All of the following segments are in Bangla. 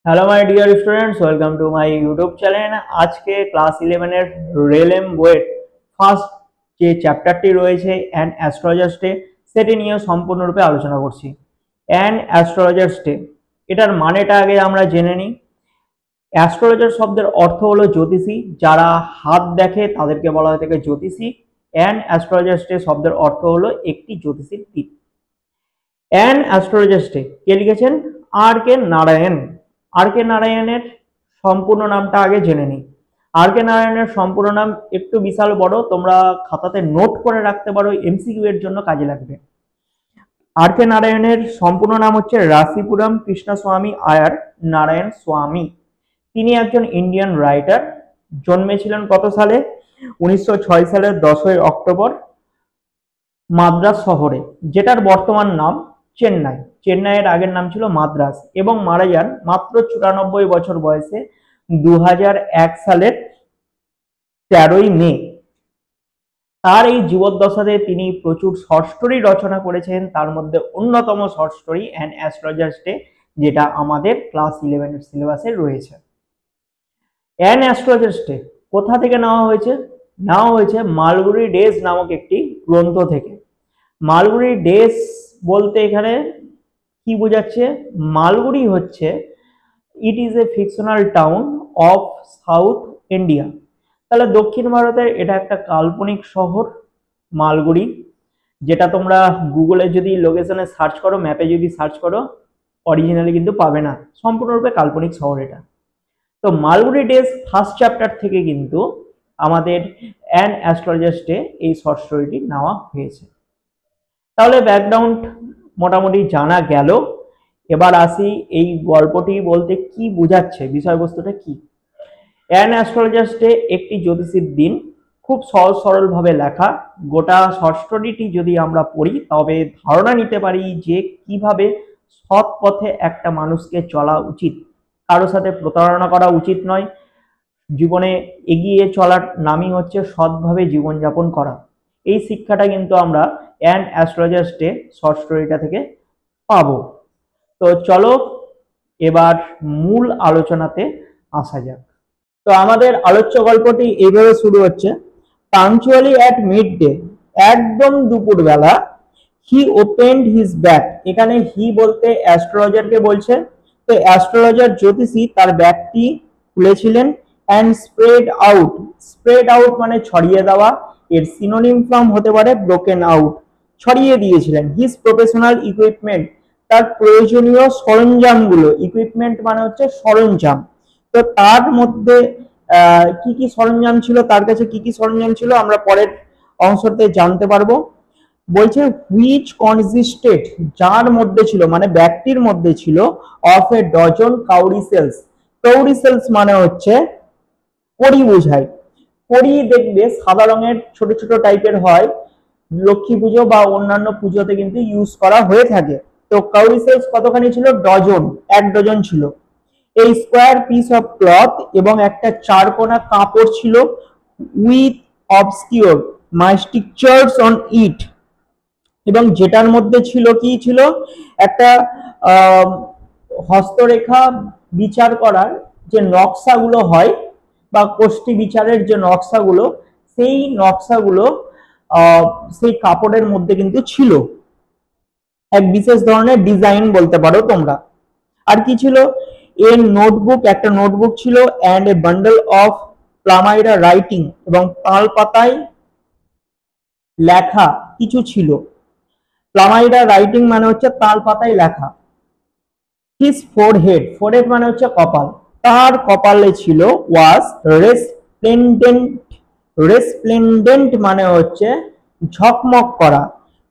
Hello my dear students, welcome to my YouTube channel. আজকে ক্লাস 11 এর রেলেম বইয়ের ফার্স্ট যে চ্যাপ্টারটি রয়েছে অ্যান অ্যাস্ট্রোলজার্স ডে, সেটি নিয়ে সম্পূর্ণরূপে আলোচনা করছি। অ্যান অ্যাস্ট্রোলজার্স ডে, এটার মানেটা আগে আমরা জেনে নিই। অ্যাস্ট্রোলজার শব্দের অর্থ হলো জ্যোতিষী, যারা হাত দেখে তাদেরকে বলা হয়ে থাকে জ্যোতিষী। অ্যান অ্যাস্ট্রোলজার্স ডে শব্দের অর্থ হলো একটি জ্যোতিষীর দিক। অ্যান অ্যাস্ট্রোলজার্স ডে কে লিখেছেন? আর কে নারায়ণ। আর কে নারায়ণের সম্পূর্ণ নামটা আগে জেনে নিই। আর কে নারায়ণের সম্পূর্ণ নাম একটু বিশাল বড়, তোমরা খাতাতে নোট করে রাখতে পারো, এমসিকিউ এর জন্য কাজে লাগবে। আর কে নারায়ণের সম্পূর্ণ নাম হচ্ছে রাসিপুরম কৃষ্ণস্বামী আয়ার নারায়ণ স্বামী। তিনি একজন ইন্ডিয়ান রাইটার। জন্মেছিলেন কত সালে? 1906 সালের 10ই অক্টোবর মাদ্রাস শহরে, যেটার বর্তমান নাম চেন্নাই। চেন্নাইয়ের আগের নাম ছিল মাদ্রাস, এবং মারা যান মাত্র 94 বছর বয়সে 2001 সালের 13ই মে। তার এই জীবদ্দশাতে তিনি প্রচুর শর্ট স্টোরি রচনা করেছেন, তার মধ্যে অন্যতম short story an astrologers day, যেটা আমাদের ক্লাস 11 এর সিলেবাসে রয়েছে। অ্যান অ্যাস্ট্রোলজার্স ডে কোথা থেকে নেওয়া হয়েছে? নেওয়া হয়েছে মালগুড়ি ডেজ নামক একটি গ্রন্থ থেকে। মালগুড়ি ডেজ বলতে এখানে কি বোঝাচ্ছে? মালগুড়ি হচ্ছে ইট is A fictional town of south India. তাহলে দক্ষিণ ভারতের এটা একটা কাল্পনিক শহর মালগুড়ি, যেটা তোমরা গুগলে যদি লোকেশনে সার্চ করো, ম্যাপে যদি সার্চ করো, অরিজিনালি কিন্তু পাবে না, সম্পূর্ণরূপে কাল্পনিক শহর এটা। তো মালগুড়ি ডেজ ফার্স্ট চ্যাপ্টার থেকে কিন্তু আমাদের অ্যান অ্যাস্ট্রোলজার্স ডে এই শর্ট স্টোরিটি নেওয়া হয়েছে। তাহলে ব্যাকগ্রাউন্ড মোটামুটি জানা গেল। এবার আসি এই গল্পটি বলতে কি বোঝাচ্ছে, বিষয়বস্তুটা কি। অ্যান অ্যাস্ট্রোলজার্স ডে একটি জ্যোতিষীর দিন, খুব সহজ সরলভাবে লেখা। গোটা শর্ট স্টোরিটি যদি আমরা পড়ি তবে ধারণা নিতে পারি যে কিভাবে সৎ পথে একটা মানুষকে চলা উচিত, কারো সাথে প্রতারণা করা উচিত নয়। জীবনে এগিয়ে চলার নামই হচ্ছে সৎভাবে জীবনযাপন করা। এই শিক্ষাটা কিন্তু আমরা অ্যান অ্যাস্ট্রোলজার্স ডে শর্ট স্টোরিটা থেকে পাবো। তো চলো এবার মূল আলোচনাতে আসা যাক। তো আমাদের আলোচ্য গল্পটি এইভাবে শুরু হচ্ছে। পাংচুয়ালি অ্যাট মিড ডে, একদম দুপুর বেলা, হি ওপেন্ড হিজ ব্যাগ। এখানে হি বলতে অ্যাস্ট্রোলজারকে বলছে। তো অ্যাস্ট্রোলজার জ্যোতিষী তার ব্যাগটি খুলেছিলেন। And spread out, spread out মানে ছড়িয়ে দেওয়া, এর সিনোনিম ফর্ম হতে পারে ব্রোকেন আউট। ছড়িয়ে দিয়েছিলেন হিজ প্রফেশনাল ইকুইপমেন্ট, তার প্রয়োজনীয় সরঞ্জামগুলো। ইকুইপমেন্ট মানে হচ্ছে সরঞ্জাম। তো তার মধ্যে কি কি সরঞ্জাম ছিল, তার কাছে কি কি সরঞ্জাম ছিল আমরা পরের অংশতে জানতে পারবো। বলছে হুইচ কনজিস্টেড, যার মধ্যে ছিল মানে ব্যাগটির মধ্যে ছিল, অফ এ ডজন কাউরি সেলস। কাউরি সেলস মানে হচ্ছে কড়ি বোঝায়। কড়ি দেখবে সাদা রঙের ছোট ছোট টাইপের হয়, লক্ষ্মী পুজো বা অন্যান্য পুজোতে কিন্তু ইউজ করা হয়ে থাকে। তো কাউরি সেলস কতখানি ছিল? ডজন, এক ডজন ছিল। এই স্কোয়ার পিস অফ ক্লথ, এবং একটা চারকোনা কাপড় ছিল। With obscure my স্টিকচার্স on it, এবং যেটার মধ্যে ছিল কি ছিল? একটা হস্তরেখা বিচার করার যে নকশাগুলো হয়, বা কোষ্ঠী বিচারের যে নকশাগুলো, সেই নকশাগুলো সেই কাপড়ের মধ্যে কিন্তু ছিল। এক বিশেষ ধরনের ডিজাইন বলতে পারো তোমরা। আর কি ছিল? এ নোটবুক, একটা নোটবুক ছিল। And a bundle of palmyra writing, এবং তাল পাতায় লেখা কিছু ছিল। প্লামাইরা রাইটিং মানে হচ্ছে তাল পাতায় লেখা। হিজ ফোরহেড, ফোরহেড মানে হচ্ছে কপাল, তার কপালে ছিল ওয়াজ রেসপ্লেন্ডেন্ট। রেসপ্লেন্ডেন্ট মানে হচ্ছে ঝকমক করা,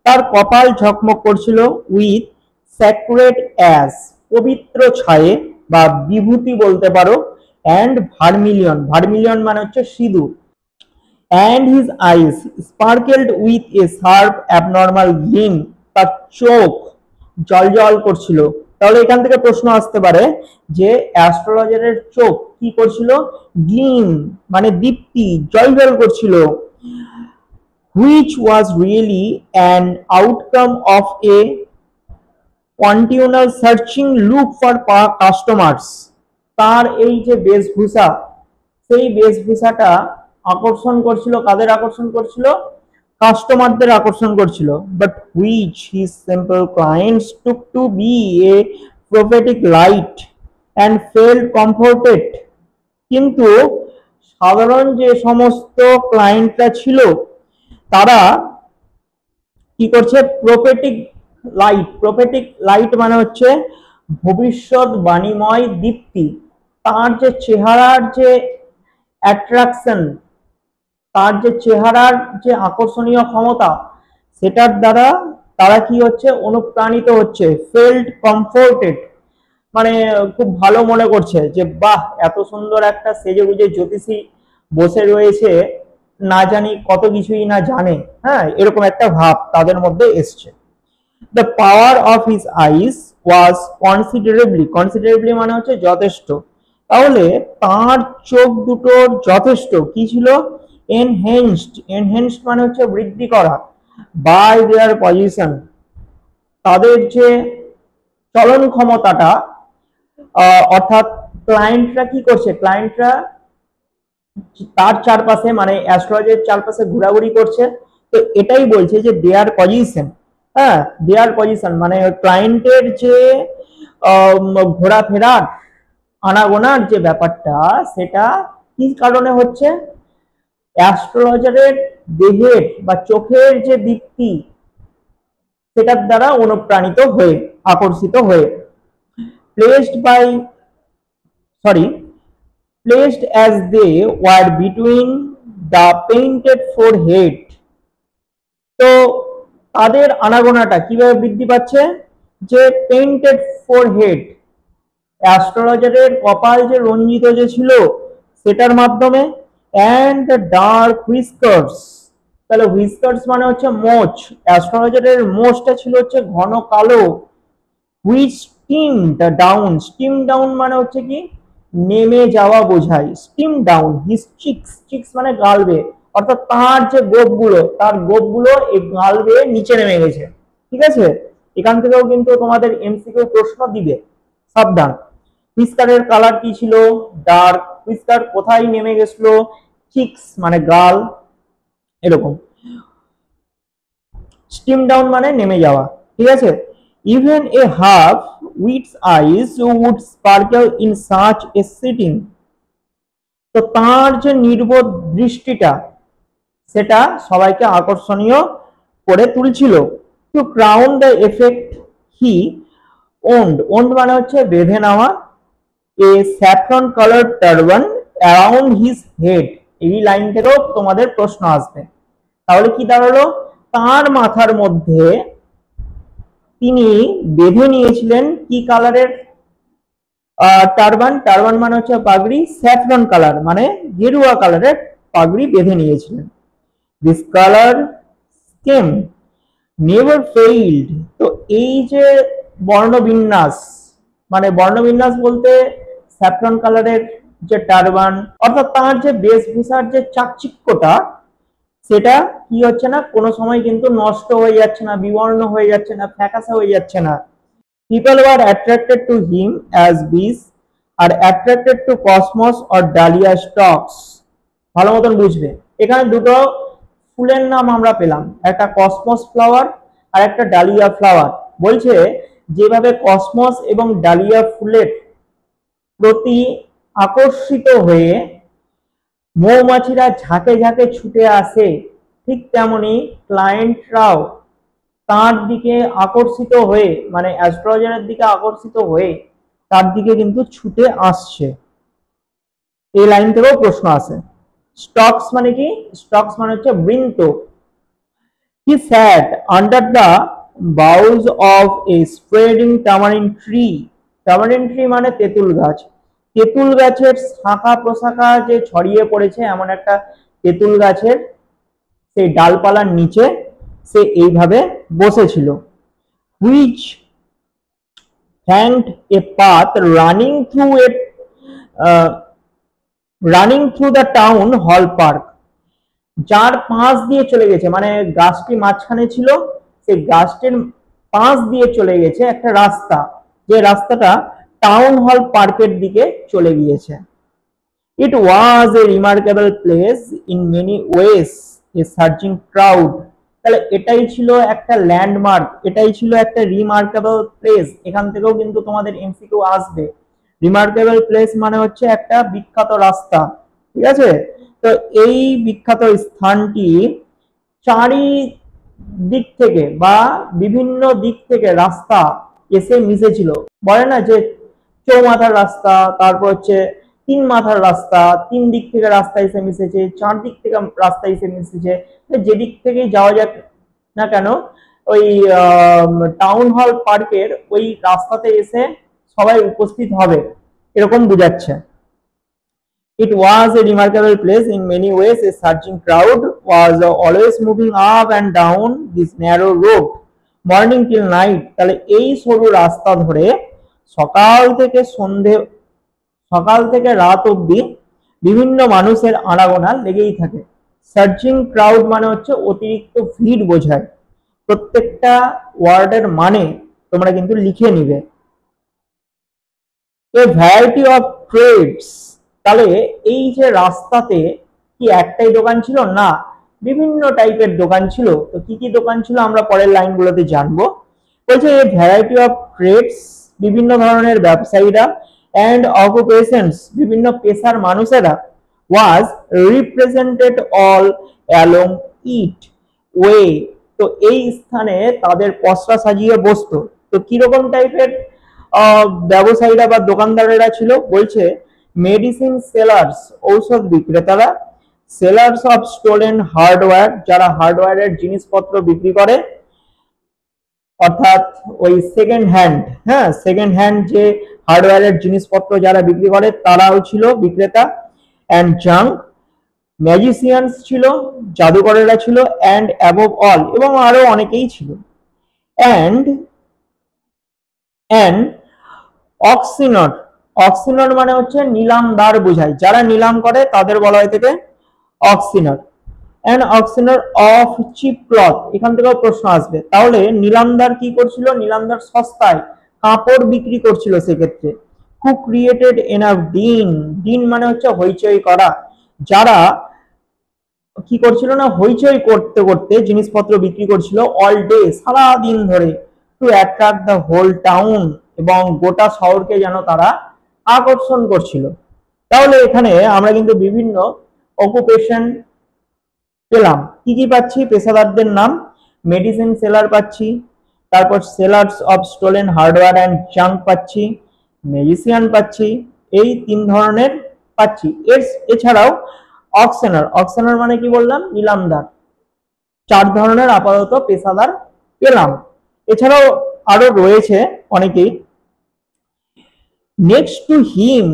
তার কপাল ঝকমক করছিল। উইথ স্যাক্রেড অ্যাজ, পবিত্র ছায়ে বা বিভূতি বলতে পারো। অ্যান্ড ভার্মিলিয়ন, ভার্মিলিয়ন মানে হচ্ছে সিঁদুর। And his eyes sparkled with a sharp abnormal gleam, তার চোখ জল করছিল। তাহলে এখান থেকে প্রশ্ন আসতে পারে যে অ্যাস্ট্রোলজারের চোখ কি করছিল? গ্লিম মানে দীপ্তি, জল করছিল। Which was really an outcome of A continual searching look for customers. তার এই যে বেশভূষা, সেই বেশভূষাটা আকর্ষণ করছিল, কাদের আকর্ষণ করছিল? কাস্টমারদের আকর্ষণ করছিল। But which his simple clients took to be a prophetic light and felt comforted. কিন্তু সাধারণ যে সমস্ত ক্লায়েন্টরা ছিল তারা কি করছে? প্রফেটিক লাইট মানে হচ্ছে ভবিষ্যৎ বাণীময় দীপ্তি। তার যে চেহারার যে অ্যাট্রাকশন, তার যে চেহারার যে আকর্ষণীয় ক্ষমতা, সেটার দ্বারা তারা কি হচ্ছে? অনুপ্রাণিত হচ্ছে। ফেল্ট কমফোর্টেড মানে খুব ভালো মনে করছে যে বাহ, এত সুন্দর একটা সেজেগুজে জ্যোতিষী বসে রয়েছে, না জানি কত কিছুই না জানে। হ্যাঁ, এরকম একটা ভাব তাদের মধ্যে এসছে। The power of his eyes was considerably মানে হচ্ছে যথেষ্ট। তাহলে তার চোখ দুটোর যথেষ্ট কি ছিল? এনহেন্সড মানে হচ্ছে বৃদ্ধি করা। বাই দেয়ার পজিশন, তাদের যে চলন ক্ষমতাটা, অর্থাৎ ক্লায়েন্টরা কি করছে? ক্লায়েন্টরা তার চারপাশে মানে অ্যাস্ট্রোলজারের চারপাশে ঘোরাঘুরি করছে। তো এটাই বলছে যে দেয়ার পজিশন। হ্যাঁ, দেয়ার পজিশন মানে ক্লায়েন্টের যে ঘোরাফেরার আনাগোনার যে ব্যাপারটা, সেটা কি কারণে হচ্ছে? অ্যাস্ট্রোলজারের দেহের বা চোখের যে দীপ্তি, সেটার দ্বারা অনুপ্রাণিত হয়ে, আকর্ষিত হয়ে। Placed as they were between the painted forehead, তো তাদের আনাগোনাটা কিভাবে বৃদ্ধি পাচ্ছে? যে পেইন্টেড ফোরহেড, অ্যাস্ট্রোলজারের কপাল যে রঞ্জিত যে ছিল সেটার মাধ্যমে, অ্যান্ড দ্য ডার্ক হুইস্কার্স, তাহলে হুইস্কার্স মানে হচ্ছে মোচ, অ্যাস্ট্রোলজারের মোচটা ছিল হচ্ছে ঘন কালো। হুইচ স্টিম ডাউন মানে হচ্ছে কি? নেমে যাওয়া বোঝায়। স্টিম ডাউন হিজ চিক্স মানে গাল বেয়ে, অর্থাৎ তার যে গোপগুলো, তার গোপগুলো এই গাল বেয়ে নিচে নেমে গেছে। ঠিক আছে, এখান থেকেও কিন্তু তোমাদের এমসিকিউ প্রশ্ন দিবে, সাবধান। হুইস্কারের কালার কি ছিল? ডার্ক। হুইস্কার কোথায় নেমে গেছিল? চিক্স মানে গাল, এরকম। স্টিম ডাউন মানে নেমে যাওয়া। ঠিক আছে, even a half wits eyes would sparkle in such a sitting, তো তার যে নির্বোধ দৃষ্টিটা, সেটা সবাইকে আকর্ষণীয় করে তুলছিল। To crown the effect he wound মানে হচ্ছে বেঁধে নেওয়া, a saffron colour turban around his head. এই লাইন থেকেও তোমাদের প্রশ্ন আসবে। তাহলে কি দাঁড়ালো? তার মাথার মধ্যে তিনি বেঁধে নিয়েছিলেন কি কালারের টারবান মানে হচ্ছে পাগড়ি, স্যাফরন কালার মানে গেরুয়া কালারের পাগড়ি বেঁধে নিয়েছিলেন। This colour scheme never failed, তো এই যে বর্ণবিন্যাস, মানে বর্ণবিন্যাস বলতে স্যাফরন কালারের যে টারবান, অর্থাৎ তার যে বেশভূষার যে চাকচিক্যটা, সেটা কি হচ্ছে না? কোনো সময় কিন্তু নষ্ট হয়ে যাচ্ছে না, বিবর্ণ হয়ে যাচ্ছে না, ফ্যাকাশে হয়ে যাচ্ছে না। People were attracted to him as bees are attracted to cosmos or dahlia stalks. ভালো মতন বুঝবে, এখানে দুটো ফুলের নাম আমরা পেলাম, একটা কসমস ফ্লাওয়ার আর একটা ডালিয়া ফ্লাওয়ার। বলছে যেভাবে কসমস এবং ডালিয়া ফুলের প্রতি আকর্ষিত হয়ে মৌমাছিরা ঝাঁকে ঝাঁকে ছুটে আসে, ঠিক তেমনি ক্লায়েন্টরাও তার দিকে আকর্ষিত হয়ে, মানে অ্যাস্ট্রোলজারের দিকে আকর্ষিত হয়ে তার দিকে কিন্তু ছুটে আসছে। এই লাইন থেকেও প্রশ্ন আসে। স্টকস মানে কি? স্টকস মানে হচ্ছে বৃন্ত। He sat under the boughs of a spreading tamarind tree. Tamarind tree মানে তেঁতুল গাছ। তেঁতুল গাছের শাখা প্রশাখা যে ছড়িয়ে পড়েছে, এমন একটা তেঁতুল গাছের সেই ডালপালার নিচে সে এইভাবে বসেছিল। Which flanked a path running through the town hall park, যার পাশ দিয়ে চলে গেছে, মানে গাছটি মাঝখানে ছিল, সেই গাছটির পাশ দিয়ে চলে গেছে একটা রাস্তা, যে রাস্তাটা টাউন হল পার্কের দিকে চলে গিয়েছে। It was a remarkable place in many ways, a surging crowd. তাহলে এটাই ছিল একটা ল্যান্ডমার্ক, এটাই ছিল একটা রিমার্কেবল প্লেস। এখান থেকেও কিন্তু তোমাদের এমসিকিউ আসবে। রিমার্কেবল প্লেস মানে হচ্ছে একটা বিখ্যাত রাস্তা, ঠিক আছে। তো এই বিখ্যাত স্থানটি চারিদিক থেকে বা বিভিন্ন দিক থেকে রাস্তা এসে মিশেছিল। বলে না যে চৌমাথার রাস্তা, তারপর হচ্ছে তিন মাথার রাস্তা, তিন দিক থেকে রাস্তা এসে মিশেছে, চার দিক থেকে রাস্তা এসে মিশেছে। যেদিক থেকেই যাওয়া যাক না কেন, ওই টাউন হল পার্কের ওই রাস্তাতে এসে সবাই উপস্থিত হবে, এরকম বোঝাচ্ছে। It was a remarkable place in many ways. A surging crowd was always moving up and down this narrow road, morning till night. তাহলে এই সরু রাস্তা ধরে সকাল থেকে রাত অবধি বিভিন্ন মানুষের আনাগোনা লেগেই থাকে। সার্জিং ক্রাউড মানে হচ্ছে অতিরিক্ত ভিড় বোঝায়। প্রত্যেকটা ওয়ার্ডের মানে তোমরা কিন্তু লিখে নিবে। এ ভ্যারাইটি অফ ট্রেডস, তাহলে এই যে রাস্তাতে কি একটাই দোকান ছিল না, বিভিন্ন টাইপের দোকান ছিল। তো কি কি দোকান ছিল আমরা পরের লাইনগুলোতে জানবো। বলছে এ ভ্যারাইটি অফ ট্রেডস, বিভিন্ন ধরনের ব্যবসায়ীরা, and occupations, বিভিন্ন পেশার মানুষেরা, was represented all along it way, তো এই স্থানে তাদের পসরা সাজিয়ে বসতো। তো কিরকম টাইপের ব্যবসায়ীরা বা দোকানদারেরা ছিল, বলছে মেডিসিন সেলার্স, ঔষধ বিক্রেতারা, সেলার্স অফ স্টোলেন হার্ডওয়্যার, যারা হার্ডওয়্যারের জিনিসপত্র বিক্রি করে, অর্থাৎ ওই সেকেন্ড হ্যান্ড, হ্যাঁ সেকেন্ড হ্যান্ড যে হার্ডওয়্যারের জিনিসপত্র যারা বিক্রি করে তারাও ছিল বিক্রেতা। অ্যান্ড জাঙ্ক ম্যাজিসিয়ানস ছিল, জাদুকরেরা ছিল। অ্যান্ড অ্যাবভ অল, এবং আরো অনেকেই ছিল। অ্যান্ড অ্যান্ড অক্সিনর, অক্সিনর মানে হচ্ছে নিলামদার বোঝায়, যারা নিলাম করে তাদের বলা হয় থেকে অক্সিনর। অ্যান্ড অক্সিনর অফ চিপ ক্লথ, এখান থেকেও প্রশ্ন আসবে। তাহলে নিলামদার কি করছিল, নিলামদার সস্তায় কাপড় বিক্রি করছিল সেক্ষেত্রে। হু ক্রিয়েটেড এনাফ ডিন, ডিন মানে হচ্ছে হইচই করা, যারা কি করছিল না হইচই করতে করতে জিনিসপত্র বিক্রি করছিল অল ডে, সারা দিন ধরে, to attract the whole town, এবং গোটা শহরকে যেন তারা আকর্ষণ করছিল। তাহলে এখানে আমরা কিন্তু বিভিন্ন অকুপেশন পেলাম। কি কি পাচ্ছি, পেশাদারদের নাম, মেডিসিন সেলার পাচ্ছি, তারপর sellers of stolen hardware and junk পাচ্ছি, ম্যাজিসিয়ান পাচ্ছি, এই তিন ধরনের পাচ্ছি। এছাড়াও অক্সেনার, অক্সেনার মানে কি বললাম, নিলামদার। চার ধরনের আপাতত পেশাদার পেলাম। এছাড়াও আরো রয়েছে অনেকেই। Next to him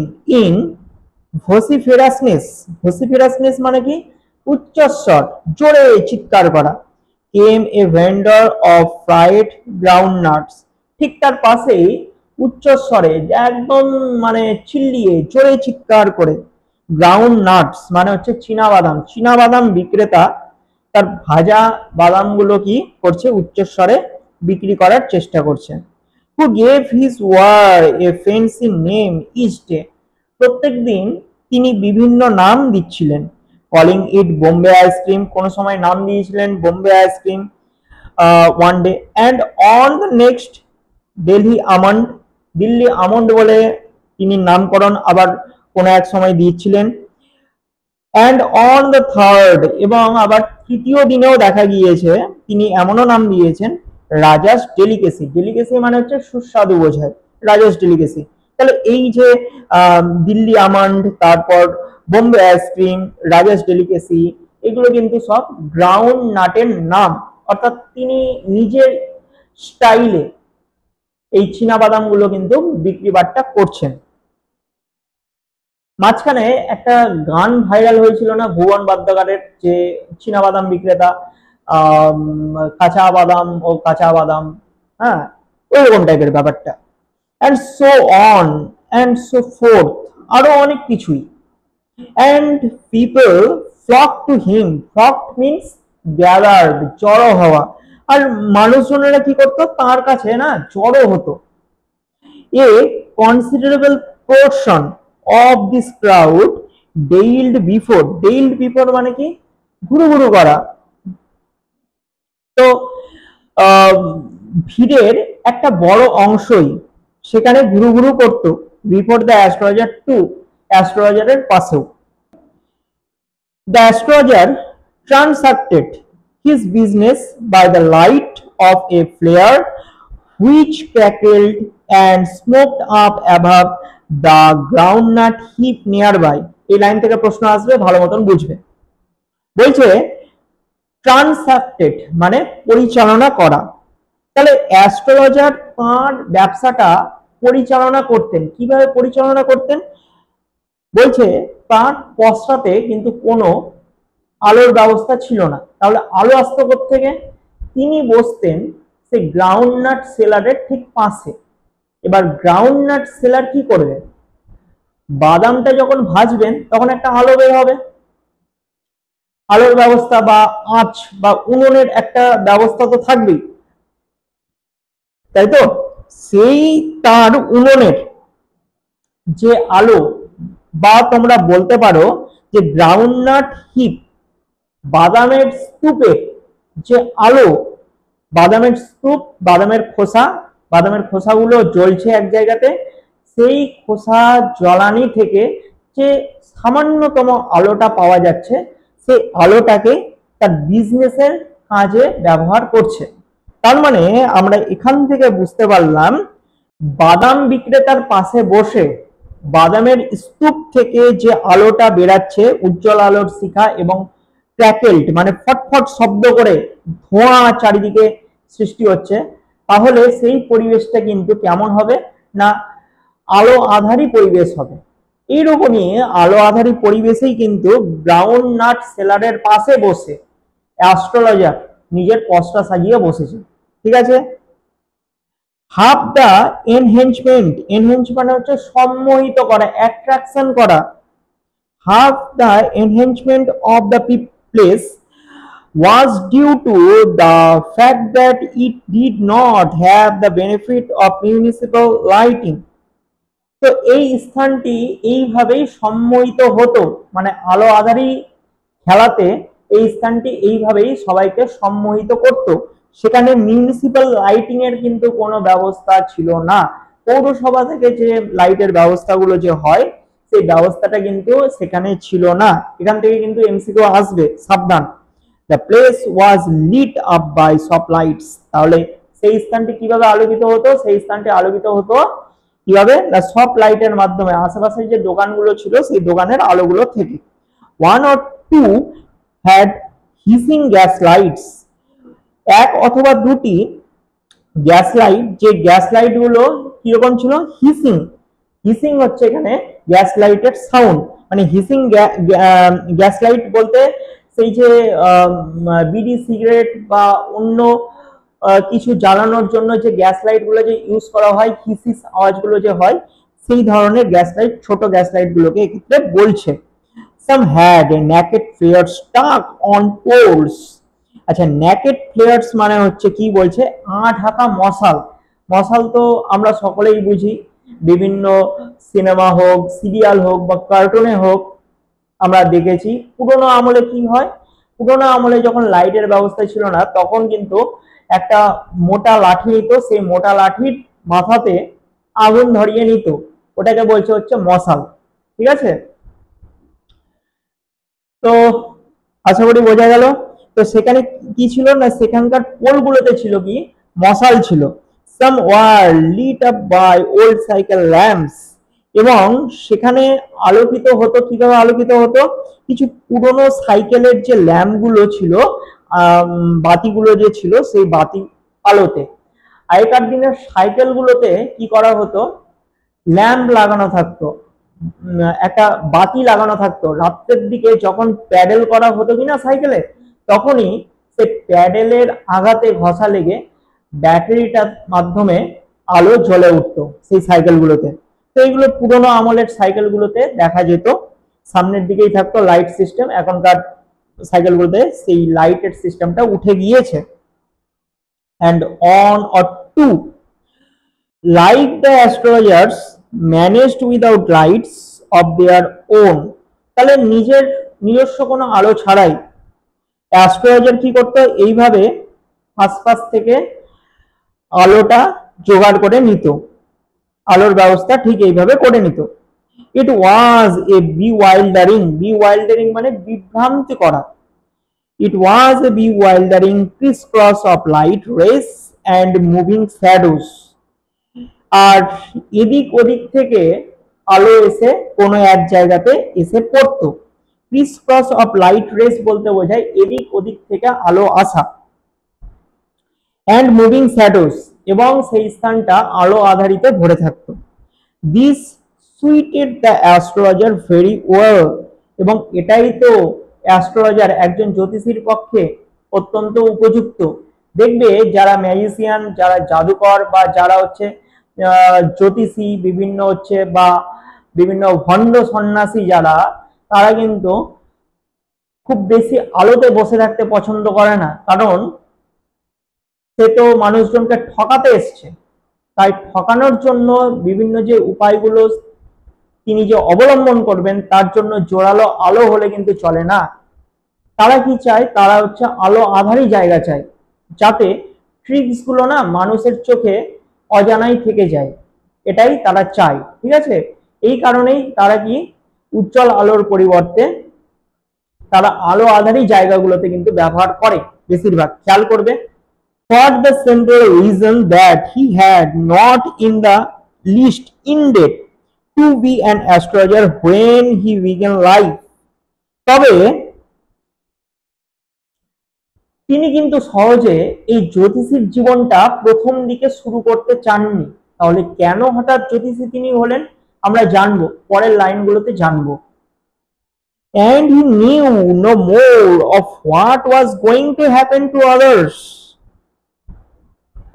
in vociferousness, vociferousness মানে কি উচ্চস্বর, জোরে চিৎকার করা। Came a vendor of fried groundnuts, ঠিক তার পাশেই উচ্চস্বরে একদম মানে চিল্লিয়ে জোরে চিৎকার করে, গ্রাউন্ড নাটস মানে হচ্ছে চীনাবাদাম, চীনাবাদাম বিক্রেতা তার ভাজা বাদামগুলো কি করছে, উচ্চস্বরে বিক্রি করার চেষ্টা করছে। Who gave his ware a fancy name each day, প্রত্যেক দিন তিনি বিভিন্ন নাম দিচ্ছিলেন। কলিং ইট বোম্বে আইসক্রিম, কোন সময় নাম দিয়েছিলেন Bombay ice cream one day. And on the next Delhi almond, Delhi almond বলে তিনি নামকরণ আবার কোন এক সময় দিয়েছিলেন। অ্যান্ড অন দ্য থার্ড, এবং আবার তৃতীয় দিনেও দেখা গিয়েছে তিনি এমনও নাম দিয়েছেন রাজাস ডেলিকেসি, ডেলিকেসি মানে হচ্ছে সুস্বাদু বোঝায়, রাজাস ডেলিকেসি। তাহলে এই যে দিল্লি আমন্ড, তারপর বোম্বে আইসক্রিম, রাজাস ডেলিকেসি, এগুলো কিন্তু সব গ্রাউন্ড নাটের নাম, অর্থাৎ তিনি নিজের স্টাইলে এই চীনাবাদাম গুলো কিন্তু বিক্রি বাট্টা করছেন। মাঝখানে একটা গান ভাইরাল হয়েছিল না ভুবন বাদ্যকারের, যে চীনাবাদাম বিক্রেতা, কাঁচা বাদাম ও কাঁচা বাদাম, হ্যাঁ ওইরকম টাইপের ব্যাপারটা। And so on and so forth, আরো অনেক কিছুই। And people flock to him, flock means gathered, জড়ো হওয়া, আর মানুষজনেরা কি করতো তার কাছে না জড়ো হতো। A considerable portion of this crowd dailed before মানে কি ঘুরু ঘুরু করা। তো ভিড়ের একটা বড় অংশই সেখানে ঘুরু ঘুরু করতো বিফোর দ্য অ্যাস্ট্রোলজার টু, অ্যাস্ট্রোলজারের পাশেও। The astrologer transacted his business by the light of a flare which crackled and smoked up above the groundnut heap nearby। এই লাইন থেকে প্রশ্ন আসবে, ভালো মতন বুঝবে। বলছে ট্রান্সাক্টেড মানে পরিচালনা করা। তাহলে অ্যাস্ট্রোলজার তার ব্যবসাটা পরিচালনা করতেন। কিভাবে পরিচালনা করতেন? বলছে তার পশ্চাতে কিন্তু কোনো আলোর ব্যবস্থা ছিল না। তাহলে আলো আসতো থেকে তিনি বসতেন সেই গ্রাউন্ডনাট সেলারের ঠিক পাশে। এবার গ্রাউন্ডনাট সেলার কি করবে? বাদামটা যখন ভাজবেন তখন একটা আলো বের হবে, আলোর ব্যবস্থা বা আঁচ বা উনুনের একটা ব্যবস্থা তো থাকবেই, তাই তো? সেই তার উনুনের যে আলো, বা তোমরা বলতে পারো যে গ্রাউন্ডনাট হিপ, বাদামের স্তূপে যে আলো, বাদামের স্তূপ, বাদামের খোসাগুলো জ্বলছে এক জায়গাতে, সেই খোসা জ্বালানি থেকে যে সামান্যতম আলোটা পাওয়া যাচ্ছে, সেই আলোটাকে তার বিজনেসের কাজে ব্যবহার করছে। তার মানে আমরা এখান থেকে বুঝতে পারলাম বাদাম বিক্রেতার পাশে বসে বাদামের স্তূপ থেকে যে আলোটা বেরাচ্ছে, উজ্জ্বল আলোর শিখা এবং ক্র্যাকেলড মানে ফটফট শব্দ করে ধোঁয়া চারিদিকে সৃষ্টি হচ্ছে, তাহলে সেই পরিবেশটা কিন্তু কেমন হবে না আলো আধারী পরিবেশ হবে। এইরকমই আলো আধারী পরিবেশেই কিন্তু গ্রাউন্ডনাট সেলারের পাশে বসে অ্যাস্ট্রোলজার নিজের পসটা সাজিয়ে বসেছে। ঠিক আছে। হাফ দা এনহেঞ্চমেন্ট মানে হচ্ছে সম্মোহিত করা, অ্যাট্রাকশন করা। half the enhancement of the place was due to the fact that it did not have the benefit of municipal lighting। তো এই স্থানটি এইভাবেই সম্মোহিত হতো, মানে আলো আধারী খেলাতে এই স্থানটি এইভাবেই সবাইকে সম্মোহিত করত। সেখানে মিউনিসিপাল লাইটিং এর কিন্তু কোনো ব্যবস্থা ছিল না। পৌরসভা থেকে যে লাইটের ব্যবস্থাগুলো যে হয় সেই ব্যবস্থাটা কিন্তু সেখানে ছিল না। এখান থেকে কিন্তু এমসিকিউ আসবে, সাবধান। The place was lit up by shop lights. তাহলে সেই স্থানটি কিভাবে আলোকিত হতো? সেই স্থানটি আলোকিত হতো কিভাবে? না সব লাইটের মাধ্যমে, আশেপাশে যে দোকানগুলো ছিল সেই দোকানের আলোগুলো থেকে। One or two had hissing gas lights. এক অথবা দুটি গ্যাস লাইট, যে গ্যাস লাইট গুলো কিরকম ছিল? হিসিং হচ্ছে এখানে গ্যাস লাইটের সাউন্ড, মানে হিসিং গ্যাস লাইট বলতে সেই যে বিড়ি সিগারেট বা অন্য কিছু জ্বালানোর জন্য যে গ্যাস লাইট গুলো যে ইউজ করা হয়, হিসিস আওয়াজগুলো যে হয়, সেই ধরনের গ্যাস লাইট, ছোট গ্যাস লাইট গুলোকে এক্ষেত্রে বলছে। Some had a naked flares stuck on poles। আচ্ছা, নেকেড ফ্লেয়ার্স মানে হচ্ছে কি বলছে? ঢাকা মশাল। মশাল তো আমরা সকলেই বুঝি, বিভিন্ন সিনেমা হোক, সিরিয়াল হোক বা কার্টুনে হোক আমরা দেখেছি। পুরোনো আমলে কি হয়? পুরোনো আমলে যখন লাইটের ব্যবস্থা ছিল না তখন কিন্তু একটা মোটা লাঠি নিত, সেই মোটা লাঠির মাথাতে আগুন ধরিয়ে নিত, ওটাকে বলছে হচ্ছে মশাল। ঠিক আছে, তো আশা করি বোঝা গেল। তো সেখানে কি ছিল না, সেখানকার পোলগুলোতে ছিল কি? মশাল ছিল। Some were lit up by old cycle lamps. এবং সেখানে আলোকিত হতো, কিভাবে আলোকিত হতো? কিছু পুরনো সাইকেলের যে ল্যাম্পগুলো ছিল, বাতিগুলো যে ছিল, সেই বাতি আলোতে। আগেকার দিনের সাইকেলগুলোতে কি করা হতো? ল্যাম্প লাগানো থাকতো, একটা বাতি লাগানো থাকতো। রাত্রের দিকে যখন প্যাডেল করা হতো কিনা সাইকেলে, তখনই সে প্যাডেলের আঘাতে ঘষা লেগে ব্যাটারিটার মাধ্যমে আলো জ্বলে উঠতো সেই সাইকেলগুলোতে। তো এইগুলো পুরোনো আমলের সাইকেলগুলোতে দেখা যেত, সামনের দিকেই থাকতো লাইট সিস্টেম। এখনকার সাইকেলগুলোতে সেই লাইটের সিস্টেমটা উঠে গিয়েছে। and on or two like the astrologers managed without lights of their own, তাহলে নিজস্ব কোনো আলো ছাড়াই অ্যাস্ট্রোলজার কি করতো, এইভাবে আশপাশ থেকে আলোটা জোগাড় করে নিত, আলোর ব্যবস্থা ঠিক এইভাবে করে নিত। ইট ওয়াজ এ বিওয়াইল্ডারিং মানে বিভ্রান্তি করা। It was a bewildering crisscross of light rays and moving shadows, আর এদিক ওদিক থেকে আলো এসে কোনো এক জায়গাতে এসে পড়তো। Chris cross of light race বলতে বোঝায় এদিক ওদিক থেকে আলো আসা। অ্যান্ড মুভিং শ্যাডোস, এবং সেই স্থানটা আলো আধারিতে ভরে থাকতো। This suited the astrologer very well, এবং এটাই তো অ্যাস্ট্রোলজার একজন জ্যোতিষীর পক্ষে অত্যন্ত উপযুক্ত। দেখবে যারা ম্যাজিশিয়ান, যারা জাদুকর বা যারা হচ্ছে জ্যোতিষী বিভিন্ন হচ্ছে বা বিভিন্ন ভণ্ড সন্ন্যাসী যারা, তারা কিন্তু খুব বেশি আলোতে বসে থাকতে পছন্দ করে না, কারণ সে তো মানুষজনকে ঠকাতে এসছে। তাই ঠকানোর জন্য বিভিন্ন যে উপায়গুলো তিনি যে অবলম্বন করবেন তার জন্য জোরালো আলো হলে কিন্তু চলে না। তারা কি চায়, তারা হচ্ছে আলো আধারী জায়গা চায়, যাতে ট্রিক্স গুলো না মানুষের চোখে অজানাই থেকে যায়, এটাই তারা চায়। ঠিক আছে, এই কারণেই তারা কি উজ্জ্বল আলোর পরিবর্তে তারা আলো আধারী জায়গাগুলোতে কিন্তু ব্যবহার করে বেশিরভাগ। খেয়াল করবে, for the simple reason that he had not in the least intended to be an astrologer when he began life, তবে তিনি কিন্তু সহজে এই জ্যোতিষীর জীবনটা প্রথম দিকে শুরু করতে চাননি। তাহলে কেন হঠাৎ জ্যোতিষী তিনি হলেন আমরা জানবো, পরের লাইনগুলোতে জানবো। And he knew no more of what was going to happen to others,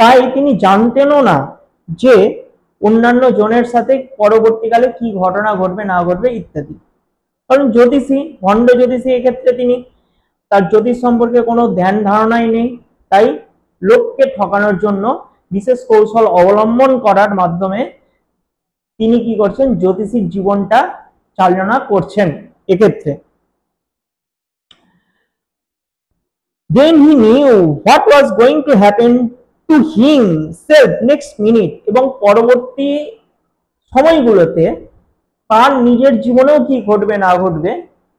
তাই তিনি জানতেনও না যে অন্যান্য জনের সাথে পরবর্তীকালে কি ঘটনা ঘটবে না ঘটবে ইত্যাদি। কারণ জ্যোতিষী, ভণ্ড জ্যোতিষী, এক্ষেত্রে তিনি তার জ্যোতিষ সম্পর্কে কোনো ধ্যান ধারণাই নেই, তাই লোককে ঠকানোর জন্য বিশেষ কৌশল অবলম্বন করার মাধ্যমে তিনি কি করছেন, জ্যোতিষীর জীবনটা চালনা করছেন এক্ষেত্রে। Then he knew what was going to happen to himself next minute, এবং পরবর্তী সময়গুলোতে তার নিজের জীবনেও কি ঘটবে না ঘটবে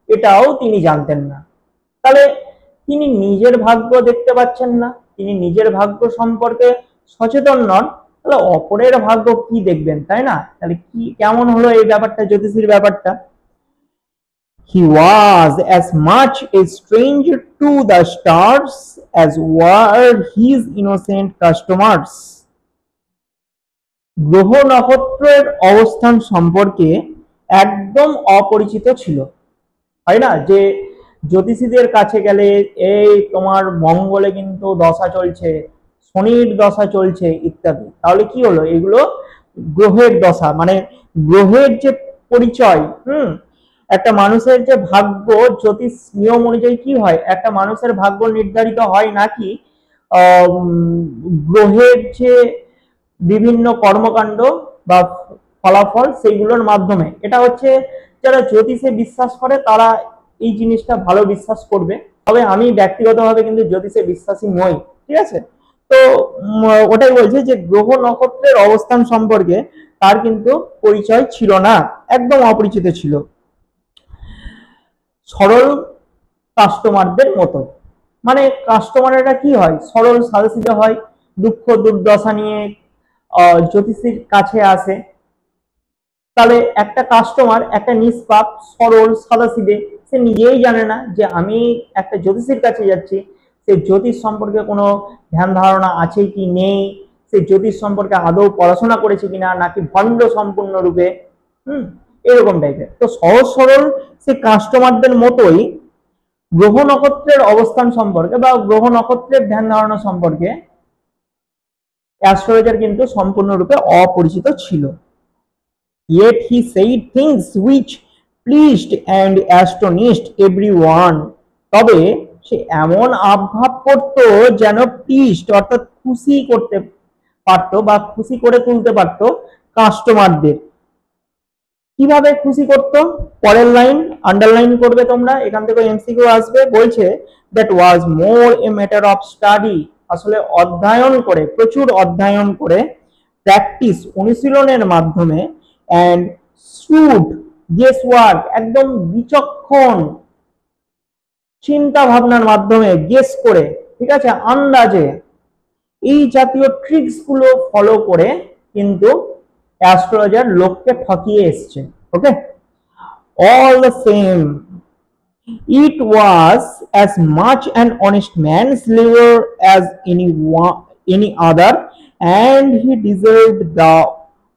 এটাও তিনি জানতেন না। তাহলে তিনি নিজের ভাগ্য দেখতে পাচ্ছেন না, তিনি নিজের ভাগ্য সম্পর্কে সচেতন নন, তাহলে অপরের ভাগ্য কি দেখবেন, তাই না? তাহলে কি কেমন হলো এই ব্যাপারটা, জ্যোতিষীর ব্যাপারটা। He was as much a stranger to the stars as were his innocent customers. গ্রহ নক্ষত্রের অবস্থান সম্পর্কে একদম অপরিচিত ছিল, তাই না? যে জ্যোতিষীদের কাছে গেলে এই তোমার মঙ্গলে কিন্তু দশা চলছে, শনির দশা চলছে ইত্যাদি, তাহলে কি হলো, এগুলো গ্রহের দশা, মানে গ্রহের যে পরিচয়। একটা মানুষের যে ভাগ্য, জ্যোতিষ নিয়ম অনুযায়ী কি হয়, একটা মানুষের ভাগ্য নির্ধারিত হয় নাকি গ্রহের যে বিভিন্ন কর্মকাণ্ড বা ফলাফল সেইগুলোর মাধ্যমে। এটা হচ্ছে যারা জ্যোতিষে বিশ্বাস করে তারা এই জিনিসটা ভালো বিশ্বাস করবে, তবে আমি ব্যক্তিগতভাবে কিন্তু জ্যোতিষে বিশ্বাসী নই। ঠিক আছে, তো ওটাই বলছে যে গ্রহ নক্ষত্রের অবস্থান সম্পর্কে তার কিন্তু পরিচয় ছিল না, একদম অপরিচিত ছিল। সরল কাস্টমারদের মতো, মানে কাস্টমাররা কি হয়, সরল সাদাসিধে হয়, দুঃখ দুর্দশা নিয়ে জ্যোতিষীর কাছে আসে। তাহলে একটা কাস্টমার একটা নিষ্পাপ সরল সাদাসিধে, সে নিজেই জানে না যে আমি একটা জ্যোতিষীর কাছে যাচ্ছি, সে জ্যোতিষ সম্পর্কে কোনো ধ্যান ধারণা আছে কি নেই, সে জ্যোতিষ সম্পর্কে আদৌ পড়াশোনা করেছে কিনা, নাকি ভণ্ড সম্পূর্ণরূপে, এরকম টাইপের। তো সহজ সরল সে কাস্টমারদের মতোই গ্রহ নক্ষত্রের অবস্থান সম্পর্কে বা গ্রহ নক্ষত্রের ধ্যান ধারণা সম্পর্কে অ্যাস্ট্রোলজার কিন্তু সম্পূর্ণরূপে অপরিচিত ছিল। Yet he said things which pleased and astonished everyone. তবে সে এমন আভাব করত যেন প্লিজড অর্থাৎ খুশি করতে পারতো বা খুশি করে তুলতে পারতো কাস্টমারদের। কিভাবে খুশি করতো? পরের লাইন আন্ডারলাইন করবে তোমরা, এখান থেকে এমসিকিউ আসবে। বলছে that was more a matter of study, আসলে অধ্যয়ন করে, প্রচুর অধ্যয়ন করে, প্র্যাকটিস অনুশীলনের মাধ্যমে, অ্যান্ড শ্রুড গেস ওয়ার্ক একদম বিচক্ষণ চিন্তা ভাবনার মাধ্যমে, গেস করে, ঠিক আছে, আন্দাজে, এই জাতীয় ট্রিক্স গুলো ফলো করে কিন্তু অ্যাস্ট্রোলজার লোককে ঠকিয়ে এসছে। ওকে, all the same it was as much an honest man's labor as any other, and he deserved the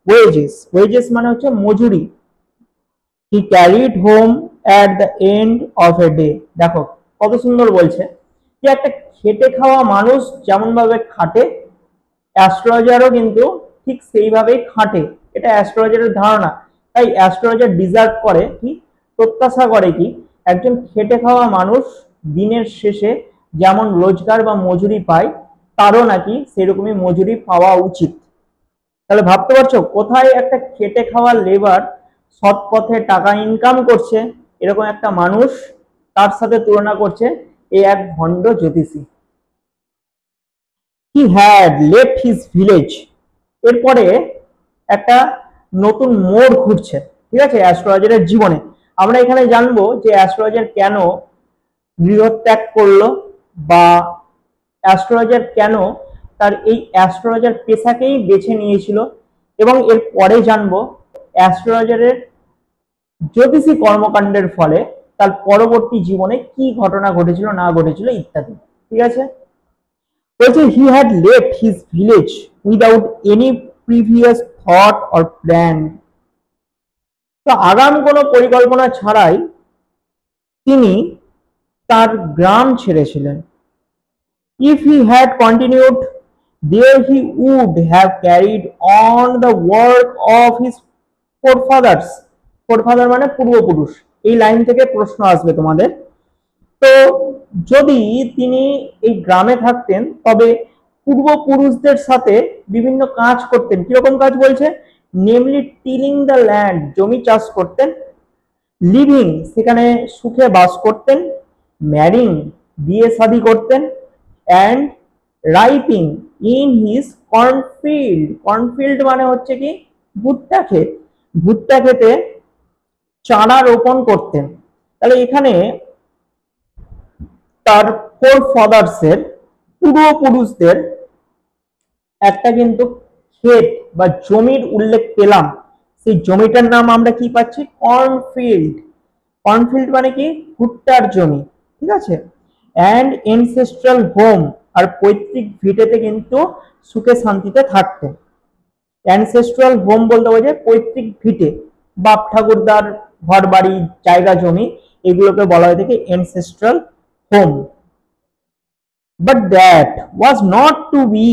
wages মানে হচ্ছে মজুরি, he carried home at the end of a day। দেখো কত সুন্দর বলছে যে একটা খেটে খাওয়া মানুষ যেমন ভাবে খাটে, অ্যাস্ট্রোলজারও কিন্তু ঠিক সেইভাবেই খাটে, এটা অ্যাস্ট্রোলজারের ধারণা। তাই অ্যাস্ট্রোলজার ডিজার্ভ করে কি, প্রত্যাশা করে কি, একজন খেটে খাওয়া মানুষ দিনের শেষে যেমন রোজগার বা মজুরি পায়, তারও নাকি সেরকমই মজুরি পাওয়া উচিত। তাহলে ভাবতে পারছো কোথায় একটা খেটে খাওয়া লেবার সৎ পথে টাকা ইনকাম করছে, এরকম একটা মানুষ, তার সাথে তুলনা করছে এই এক ভণ্ড জ্যোতিষী। He had left his village, এরপরে একটা নতুন মোড় ঘুরছে, ঠিক আছে, অ্যাস্ট্রোলজারের জীবনে। আমরা এখানে জানবো যে অ্যাস্ট্রোলজার কেন গৃহত্যাগ করলো, বা অ্যাস্ট্রোলজার কেন তার এই অ্যাস্ট্রোলজার পেশাকেই বেছে নিয়েছিল, এবং এর পরে জানবো অ্যাস্ট্রোলজারের জ্যোতিষী কর্মকাণ্ডের ফলে তার পরবর্তী জীবনে কি ঘটনা ঘটেছিল না ঘটেছিল ইত্যাদি। ঠিক আছে, বলছে he had left his village without any previous thought or plan. তো আগাম কোনো পরিকল্পনা ছাড়াই তিনি তার গ্রাম ছেড়েছিলেন। If he had continued there, he would have carried on the work of his forefathers. forefather মানে পূর্বপুরুষ, এই লাইন থেকে প্রশ্ন আসবে তোমাদের। তো যদি তিনি এই গ্রামে থাকতেন তবে পূর্বপুরুষদের সাথে বিভিন্ন কাজ করতেন। কিরকম কাজ বলছে? নেমলি টিলিং দ্য ল্যান্ড, জমি চাষ করতেন, লিভিং, সেখানে সুখে বাস করতেন, ম্যারিং, বিয়ে শাদী করতেন, অ্যান্ড রাইপিং ইন হিজ কর্নফিল্ড। কর্নফিল্ড মানে হচ্ছে কি ভুট্টা ক্ষেত, ভুট্টা ক্ষেতে চারা রোপণ করতেন। তাহলে এখানে তার ফোর ফাদার্সের, পূর্বপুরুষদের একটা কিন্তু ক্ষেত বা জমির উল্লেখ পেলাম। সেই জমিটার নাম আমরা কি পাচ্ছি? কর্নফিল্ড। কর্নফিল্ড মানে কি ভুট্টার জমি, ঠিক আছে। অ্যান্ড এনসেস্ট্রাল হোম, আর পৈতৃক ভিটেতে কিন্তু সুখে শান্তিতে থাকতেন। অ্যানসেস্ট্রাল হোম বলতে বোঝায় পৈতৃক ভিটে, বাপ ঠাকুরদার ঘর বাড়ি জায়গা জমি, এগুলোকে বলা হয়ে থাকে ancestral home. But that was not to be,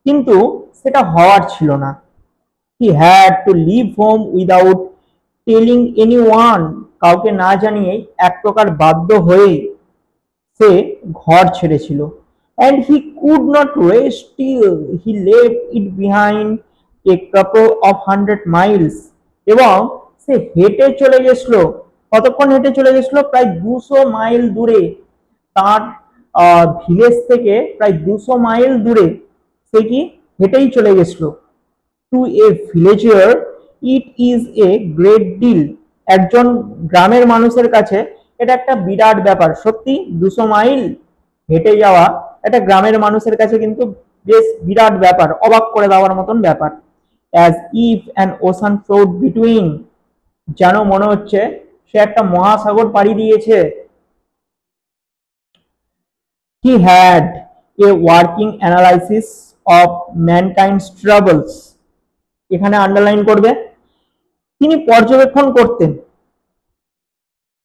কিন্তু সেটা হওয়ার ছিল না। He had to leave home without telling anyone, কাউকে না জানিয়েই এক প্রকার বাধ্য হয়ে সে ঘর ছেড়েছিল। and he could not rest till he left it behind a couple of 100 miles, এবং সে হেঁটে চলে গেছিল। কতক্ষণ হেঁটে চলে গেছিল? প্রায় 200 মাইল দূরে, তার ভিলেজ থেকে প্রায় 200 মাইল দূরে সে কি হেঁটেই চলে গেছিল। To a villager it is a great deal, একজন গ্রামের মানুষের কাছে এটা একটা বিরাট ব্যাপার। সত্যি 200 মাইল হেঁটে যাওয়া একটা গ্রামের মানুষের কাছে কিন্তু বেশ বিরাট ব্যাপার, অবাক করে দেওয়ার মতন ব্যাপার। As if an ocean flood between, যেন মনে হচ্ছে সে একটা মহাসাগর পাড়ি দিয়েছে। He had a working analysis of ম্যানকাইন্ডস troubles, এখানে আন্ডারলাইন করবে। তিনি পর্যবেক্ষণ করতেন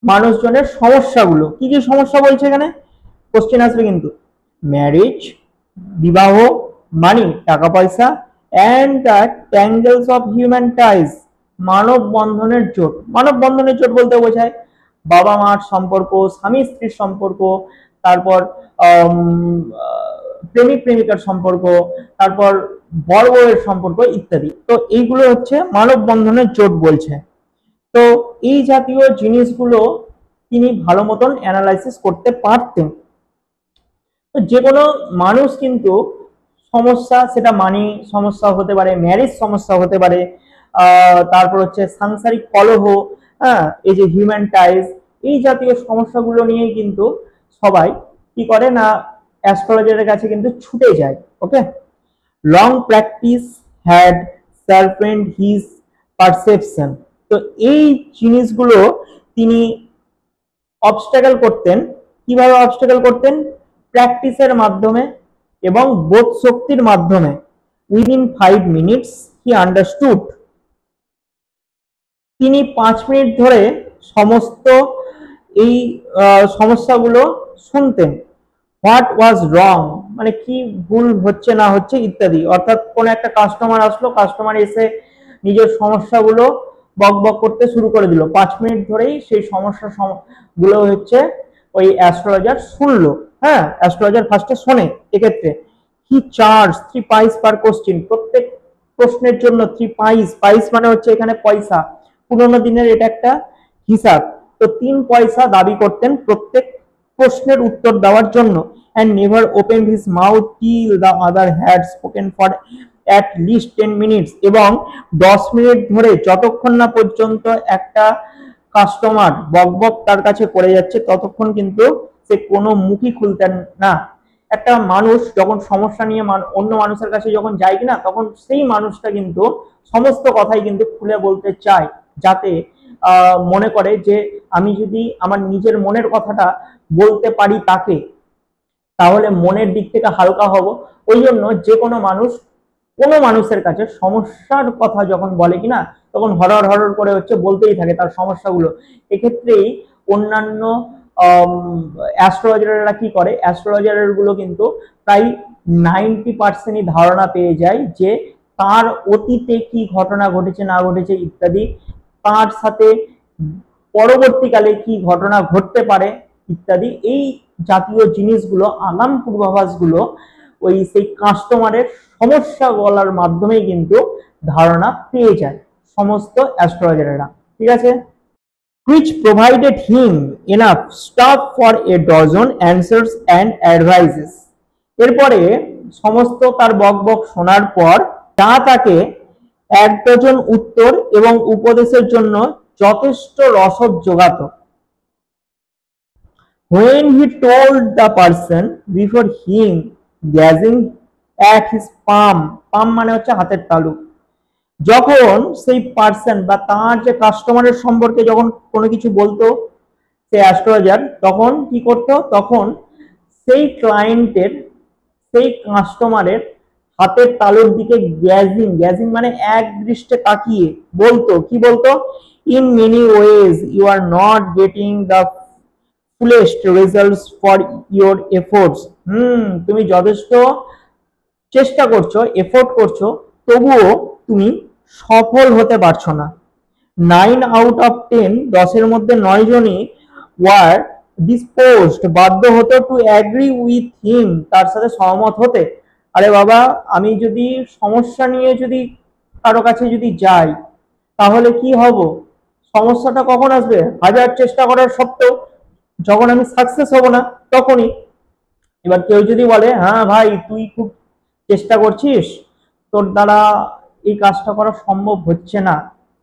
মানুষজনের সমস্যাগুলো। কি কি সমস্যা বলছে এখানে? কোশ্চেন আসবে কিন্তু। ম্যারেজ, বিবাহ, মানি, টাকা পয়সা, and the tangles of human ties, মানব বন্ধনের জোট। মানব বন্ধনের জোট বলতে বোঝায় বাবা মার সম্পর্ক, স্বামী স্ত্রীর সম্পর্ক, তারপর প্রেমিক প্রেমিকার সম্পর্ক, তারপর বর বউয়ের সম্পর্ক ইত্যাদি। তো এইগুলো হচ্ছে মানববন্ধনের জোট বলছে। তো এই জাতীয় জিনিসগুলো তিনি ভালো মতন অ্যানালাইসিস করতে পারতেন। তো যে কোনো মানুষ কিন্তু সমস্যা, সেটা মানি সমস্যা হতে পারে, ম্যারেজ সমস্যা হতে পারে, তারপর হচ্ছে সাংসারিক কলহ, হ্যাঁ, এই যে হিউম্যান টাইজ, এই জাতীয় সমস্যাগুলো নিয়েই কিন্তু সবাই কি করে না, অ্যাস্ট্রোলজারের কাছে কিন্তু ছুটে যায়। Okay, long practice had sharpened his perception. তো এই জিনিসগুলো তিনি অবস্ট্যাকল করতেন। কিভাবে অবস্ট্যাকল করতেন? প্র্যাকটিসের মাধ্যমে এবং বোধ শক্তির মাধ্যমে। উইদিন 5 minutes হি আন্ডারস্টুড। তিনি 5 মিনিট ধরে সমস্ত এই সমস্যাগুলো শুনতেন। হোয়াট ওয়াজ রং, মানে কি ভুল হচ্ছে না হচ্ছে ইত্যাদি। অর্থাৎ কোন একটা কাস্টমার আসলো, কাস্টমার এসে নিজের সমস্যাগুলো বক বক করতে শুরু করে দিল, 5 মিনিট ধরেই সেই সমস্যা গুলো হচ্ছে ওই অ্যাস্ট্রোলজার শুনলো। হ্যাঁ, অ্যাস্ট্রোলজার ফার্স্টে শোনে। এক্ষেত্রে হি চার্জ 3 pice পার কোশ্চেন, প্রত্যেক প্রশ্নের জন্য 3 pice। পাইস মানে হচ্ছে এখানে পয়সা, পুরোনো দিনের এটা একটা হিসাব। তো 3 পয়সা দাবি করতেন প্রত্যেক প্রশ্নের উত্তর দেওয়ার জন্য। and never opened his mouth till the other had spoken for at least 10 minutes। এবং 10 মিনিট ধরে যতক্ষণ না পর্যন্ত একটা কাস্টমার বকবক তার কাছে করে যাচ্ছে ততক্ষণ কিন্তু সে কোনো মুখই খুলতেন না। একটা মানুষ যখন সমস্যা নিয়ে অন্য মানুষের কাছে যখন যায় কিনা, তখন সেই মানুষটা কিন্তু সমস্ত কথাই কিন্তু খুলে বলতে চায়, যাতে মনে করে যে আমি যদি আমার নিজের মনের কথাটা বলতে পারি তাকে, তাহলে মনের দিক থেকে হালকা হব। ওই জন্য যে কোনো মানুষ কোনো মানুষের কাছে সমস্যার কথা যখন বলে কিনা, তখন হরর হরর করে হচ্ছে বলতেই থাকে তার সমস্যাগুলো। এক্ষেত্রেই অন্যান্য অ্যাস্ট্রোলজাররা কি করে, অ্যাস্ট্রোলজার গুলো কিন্তু প্রায় 90% ধারণা পেয়ে যায় যে তার অতীতে কি ঘটনা ঘটেছে না ঘটেছে ইত্যাদি, তার সাথে পরবর্তীকালে কি ঘটনা ঘটতে পারে ইত্যাদি। এই জাতীয় জিনিসগুলো, আগাম পূর্বাভাসগুলো ওই সেই কাস্টমারের সমস্যা বলার মাধ্যমেই কিন্তু ধারণা পেয়ে যায় সমস্ত অ্যাস্ট্রোলজারেরা। ঠিক আছে, which provided him enough stuff for a dozen answers and advices। এরপরে সমস্ত তার বকবক শোনার পর যা তাকে 1 ডজন উত্তর এবং উপদেশের জন্য যথেষ্ট রসদ যোগাত। When he told the person before him gazing at his palm, palm মানে হচ্ছে হাতের তালু, যখন সেই পার্সন বা তার যে কাস্টমারের সম্পর্কে যখন কোনো কিছু বলতো সেই অ্যাস্ট্রোলজার, তখন কি করত, তখন সেই ক্লায়েন্টের, সেই কাস্টমারের হাতের তালুর দিকে গ্যাজিং, গ্যাজিং মানে এক দৃষ্টে তাকিয়ে বলতো, কি বলতো, in many ways you are not getting the fullest results for your efforts. তুমি যথেষ্ট চেষ্টা করছো, এফোর্ট করছো, তবুও তুমি সফল হতে পারছো না। 9 out of 10, 10-এর মধ্যে 9 জনই ওয়ার ডিসপোজড, বাধ্য হতো, টু অ্যাগ্রি উইথ হিম, তার সাথে সহমত হতে। আরে বাবা, আমি যদি সমস্যা নিয়ে যদি কারো কাছে যদি যাই, তাহলে কি হব, সমস্যাটা কখন আসবে, হাজার চেষ্টা করার সত্ত্বেও যখন আমি সাকসেস হব না তখনই। এবার কেউ যদি বলে হ্যাঁ ভাই তুই খুব চেষ্টা করছিস, তোর দ্বারা এই কাজটা করা সম্ভব হচ্ছে না,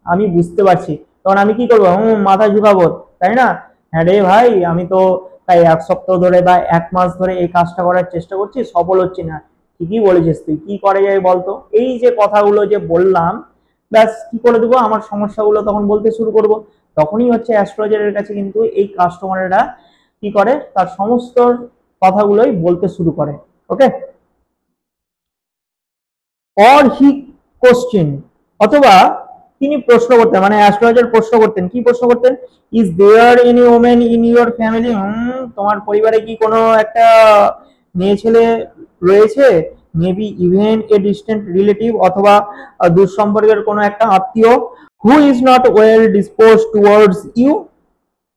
আমি বুঝতে পারছি, তখন আমি কি করবো, মাথা ঝুঁকাবো, তাই না? হ্যাঁ রে ভাই, আমি তো তাই 1 সপ্তাহ ধরে বা 1 মাস ধরে এই কাজটা করার চেষ্টা করছি, সফল হচ্ছি না। ঠিকই বলেছিস, তুই কি করে যায় বলতো? এই যে কথাগুলো যে বললাম, ব্যাস কি করে দেবো, আমার সমস্যাগুলো তখন বলতে শুরু করব। তখনই হচ্ছে অ্যাস্ট্রোলজারের কাছে কিন্তু এই কাস্টমারেরা কি করে, তার সমস্ত কথাগুলোই বলতে শুরু করে। ওকে, অর হি কোশ্চেন, অথবা তিনি প্রশ্ন করতেন, মানে অ্যাস্ট্রোলজার প্রশ্ন করতেন, কি প্রশ্ন করতেন, is there any women in your family, তোমার পরিবারে কি কোনো একটা মেয়ে ছেলে রয়েছে, maybe even a distant relative, অথবা দূর সম্পর্কের কোনো একটা আত্মীয়, who is not well dispose towards you,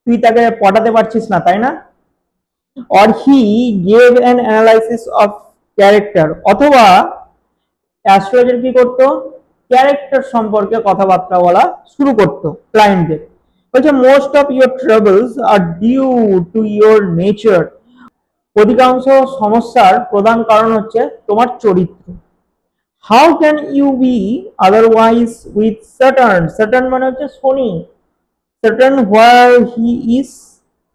তুই তাকে পটাতে পারছিস না, তাই না? or he gave an analysis of character, অথবা অ্যাস্ট্রোলজার কি করতো, ক্যারেক্টার সম্পর্কে কথাবার্তা বলা শুরু করতো ক্লায়েন্টদের। বলছে most of your troubles are due to your nature, অধিকাংশ সমস্যার প্রধান কারণ হচ্ছে তোমার চরিত্র। How can you be otherwise with Saturn, Saturn মানে হচ্ছে শনি, স্যাটার্ন হোয়ার হি ইজ,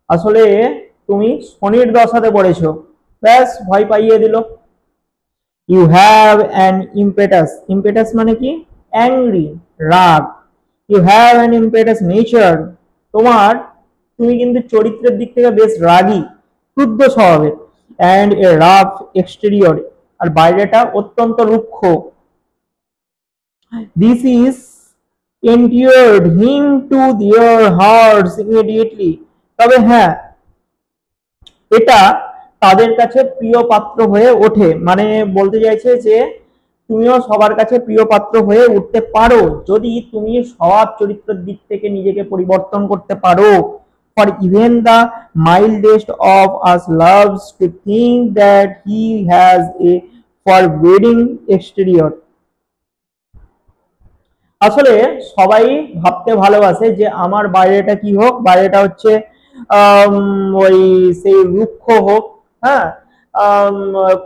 আসলে তুমি শনির দশাতে পড়েছো, ব্যাস ভয় পাইয়ে দিল। You have an impetus, impetus মানে কি, অ্যাংরি, রাগ। You have an impetus nature, তোমার, তুমি কিন্তু চরিত্রের দিক থেকে বেশ রাগী, ক্রুদ্ধ স্বভাবের। অ্যান্ড এ রাফ এক্সটেরিয়র, আর বাইরেটা অত্যন্ত রুক্ষ। This is endeared him to their hearts immediately, তবে হ্যাঁ, এটা তাদের কাছে প্রিয় পাত্র হয়ে ওঠে, মানে বলতে চাইছে যে তুমিও সবার কাছে প্রিয় পাত্র হয়ে উঠতে পারো যদি তুমি স্বভাব চরিত্রের দিক থেকে নিজেকে পরিবর্তন করতে পারো। For even the mildest of us loves to think that he has a forbidding exterior, আসলে সবাই ভাবতে ভালোবাসে যে আমার বাইরেটা কি হোক, বাইরেটা হচ্ছে ওই সেই রুক্ষ হোক, হ্যাঁ,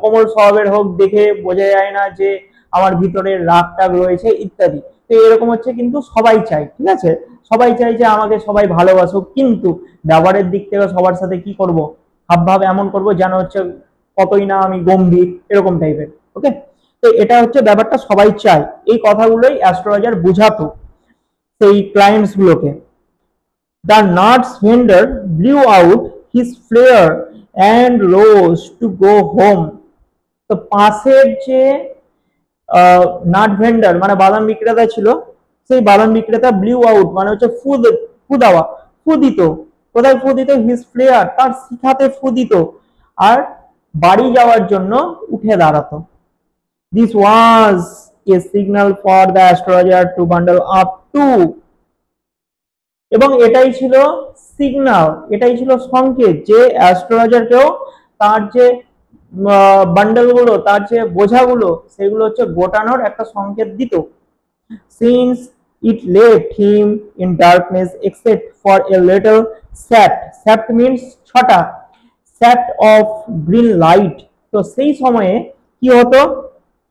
কোমল স্বভাবের হোক, দেখে বোঝা যায় না যে আমার ভিতরে রাগ টাগ রয়েছে ইত্যাদি। তো এরকম হচ্ছে, কিন্তু সবাই চায়, ঠিক আছে, সবাই চায় যে আমাকে সবাই ভালোবাসুক, কিন্তু ব্যবহারের দিক থেকে সবার সাথে কি করব, হাবভাব এমন করব যেন হচ্ছে কতই না আমি গম্ভীর, এরকম টাইপের। ওকে, তো এটা হচ্ছে ব্যাপারটা, সবাই চায়, এই কথাগুলোই অ্যাস্ট্রোলজার বুঝাতো সেই ক্লায়েন্টস গুলোকে। The nuts vendor blew out his flare and rose to go home, তো পাশের যে নাট ভেন্ডার মানে বাদাম বিক্রেতা ছিল, সেই বাদাম বিক্রেতা ব্লিউ আউট মানে হচ্ছে ফু দেওয়া, ফু দিত। কোথায় ফু দিত, হিজ ফ্লেয়ার, তার শিখাতে ফু দিত, আর বাড়ি যাওয়ার জন্য উঠে দাঁড়াতো। This was a signal for the astrologer to bundle up too, এবং এটাই ছিল সিগন্যাল, এটাই ছিল সংকেত যে অ্যাস্ট্রোলজারকেও তার যে বান্ডেল গুলো, তার যে বোঝাগুলো, সেগুলো হচ্ছে গোটানোর একটা সংকেত দিত। Since it left him in darkness except for a little sapt, sapt means ছটা, sapt of green light, তো সেই সময়ে কি হতো,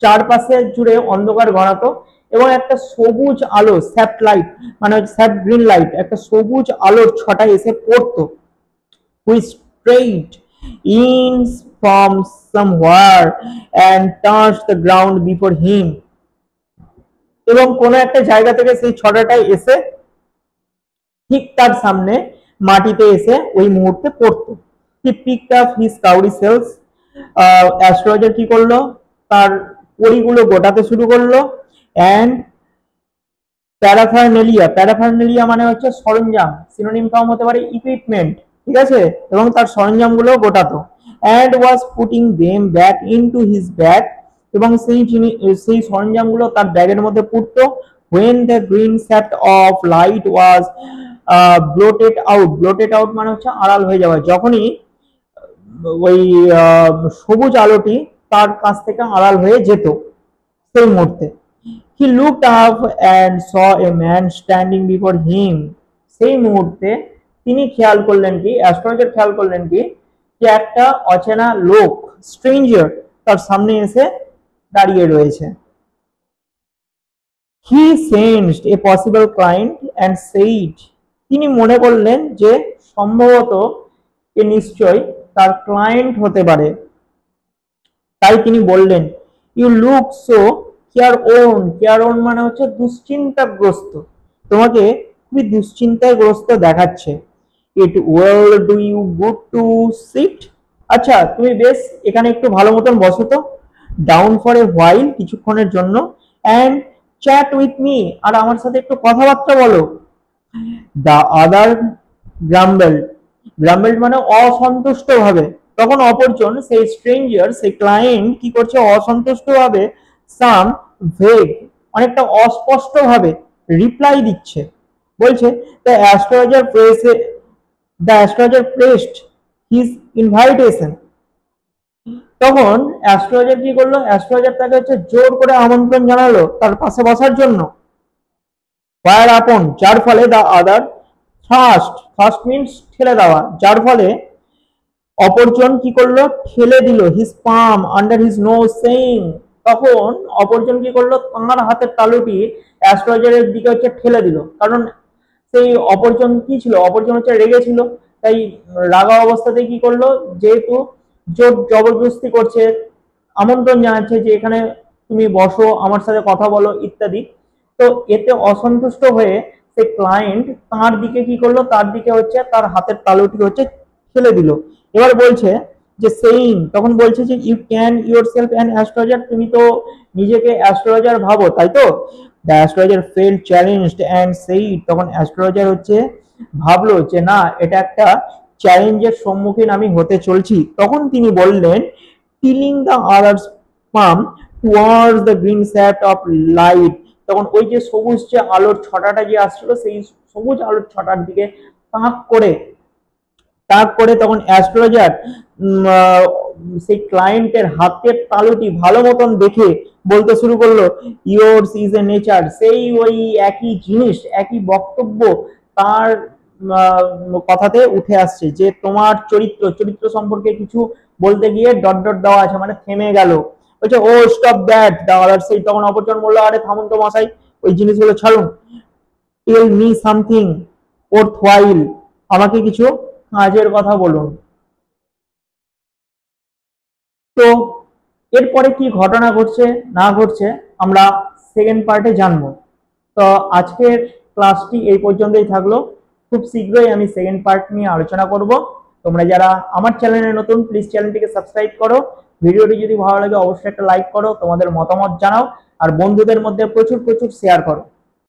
চারপাশে জুড়ে অন্ধকার গড়াতো এবং একটা সবুজ আলো, স্যাপ্ট লাইট মানে স্যাপ্ট গ্রিন লাইট, একটা সবুজ আলোর ছটা এসে পড়তো, which strayed in from somewhere and touched the ground before him, এবং কোনো একটা জায়গা থেকে সেই ছটাটাই এসে ঠিক তার সামনে মাটিতে এসে ওই মুহূর্তে পড়তো। He picked up his cowrie shells, astrologer কি করলো, তার পরিগুলো গোটাতে শুরু করলো, অ্যান্ড প্যারাফার্নেলিয়া, প্যারাফার্নেলিয়া মানে হচ্ছে সরঞ্জাম, সিনোনিম ফর্ম হতে পারে ইকুইপমেন্ট, ঠিক আছে, এবং তার সরঞ্জামগুলো গোটাতো। And was putting them back into his bag, এবং সেই সরঞ্জামগুলো তার ব্যাগের মধ্যে পুরতো। when the green shaft of light was blotted out, blotted out মানে হচ্ছে আড়াল হয়ে যাওয়া, যখনই ওই সবুজ আলোটি তার কাছ থেকে আড়াল হয়ে যেত সেই মুহূর্তে। He looked up and saw a man standing before him, সেই মুহূর্তে তিনি খেয়াল করলেন কি, অ্যাস্ট্রোলজার খেয়াল করলেন কি, যে একটা অচেনা লোক, স্ট্রেঞ্জার, তার সামনে এসে দাঁড়িয়ে রয়েছে। He sensed a possible client and said, তিনি মনে করলেন যে সম্ভবত এ নিশ্চয় তার ক্লায়েন্ট হতে পারে, তাই তিনি বললেন, you look so careworn, careworn মানে হচ্ছে দুশ্চিন্তাগ্রস্ত, তোমাকে খুবই দুশ্চিন্তায় গ্রস্ত দেখাচ্ছে। It will do you good to sit, আচ্ছা তুমি বেশ এখানে একটু ভালো মতন বসো তো, ডাউন ফর এ হোয়াইল, কিছুক্ষণের জন্য, অ্যান্ড চ্যাট উইথ মি, আর আমার সাথে একটু কথাবার্তা বলো। দ্য আদার গ্রাম্বেল, গ্রাম্বেল মানে অসন্তুষ্ট ভাবে, তখন অপরজন সেই স্ট্রেঞ্জার, সেই ক্লায়েন্ট কি করছে, অসন্তুষ্ট ভাবে, সাম ভেগ, অনেকটা অস্পষ্ট ভাবে রিপ্লাই দিচ্ছে। বলছে the astrologer pressed his invitation, তখন অ্যাস্ট্রোলজার কি করলো, অ্যাস্ট্রোলজার তাকে হচ্ছে জোর করে আমন্ত্রণ জানালো তার পাশে বসার জন্য। ফায়ার আপন, যার ফলে দা আদার ফার্স্ট, ফার্স্ট মিনস ঠেলে দেওয়া, যার ফলে অপরজন কি করলো, ঠেলে দিল হিজ পাম আন্ডার হিজ নোজ সেইং। তখন অপরজন কি করলো, তাঁর হাতের তালুটি অ্যাস্ট্রোলজারের দিকে হচ্ছে ঠেলে দিল। কারণ সেই অপরজন কি ছিল, অপরজন হচ্ছে রেগে ছিল, তাই রাগা অবস্থাতে কি করলো, যেহেতু জোর জবরদস্তি করছে, আমন্ত্রণ জানাচ্ছে যে এখানে তুমি বসো, আমার সাথে কথা বলো ইত্যাদি। তো এতে অসন্তুষ্ট হয়ে সে ক্লায়েন্ট তার দিকে কি করলো, তার দিকে হচ্ছে তার হাতের তালুটি হচ্ছে ঠেলে দিল। এবার বলছে যে সেইং, তখন বলছে যে you can yourself an astrologer, তুমি তো নিজেকে অ্যাস্ট্রোলজার ভাবো তাই তো। The astrologer felt challenged and said, তখন অ্যাস্ট্রোলজার হচ্ছে ভাবলো যে না, এটা একটা চ্যালেঞ্জের সম্মুখীন আমি হতে চলছি। তখন তিনি বললেন, tilting the other's palm towards the green shaft of light, তখন ওই যে সবুজ যে আলোর ছটাটা যে আসছিল, সেই সবুজ আলোর ছটার দিকে তাক করে, তখন অ্যাস্ট্রোলজার সেই ক্লায়েন্টের হাতের তালুটি ভালো মতন দেখে বলতে শুরু করলো, ইয়োর্স ইজ এ নেচার, সেই ওই একই জিনিস, একই বক্তব্য তার কথাতে উঠে আসছে যে তোমার চরিত্র, চরিত্র সম্পর্কে কিছু বলতে গিয়ে ডট ডট দেওয়া আছে, মানে থেমে গেল। বলছে ও স্টপ দ্যাট দ্য আদার সেই, তখন অপরজন বললো আরে থামুন তো মশাই, ওই জিনিসগুলো ছাড়ুন। Tell me something worthwhile, আমাকে কিছু কাজের কথা বলুন। তো এরপরে কি ঘটনা ঘটছে না ঘটছে আমরা সেকেন্ড পার্টে জানবো। তো আজকের ক্লাসটি এই পর্যন্তই থাকলো, খুব শীঘ্রই আমি সেকেন্ড পার্ট নিয়ে আলোচনা করব। তোমরা যারা আমার চ্যানেলে নতুন, প্লিজ চ্যানেলটিকে সাবস্ক্রাইব করো, ভিডিওটি যদি ভালো লাগে অবশ্যই একটা লাইক করো, তোমাদের মতামত জানাও, আর বন্ধুদের মধ্যে প্রচুর প্রচুর শেয়ার করো।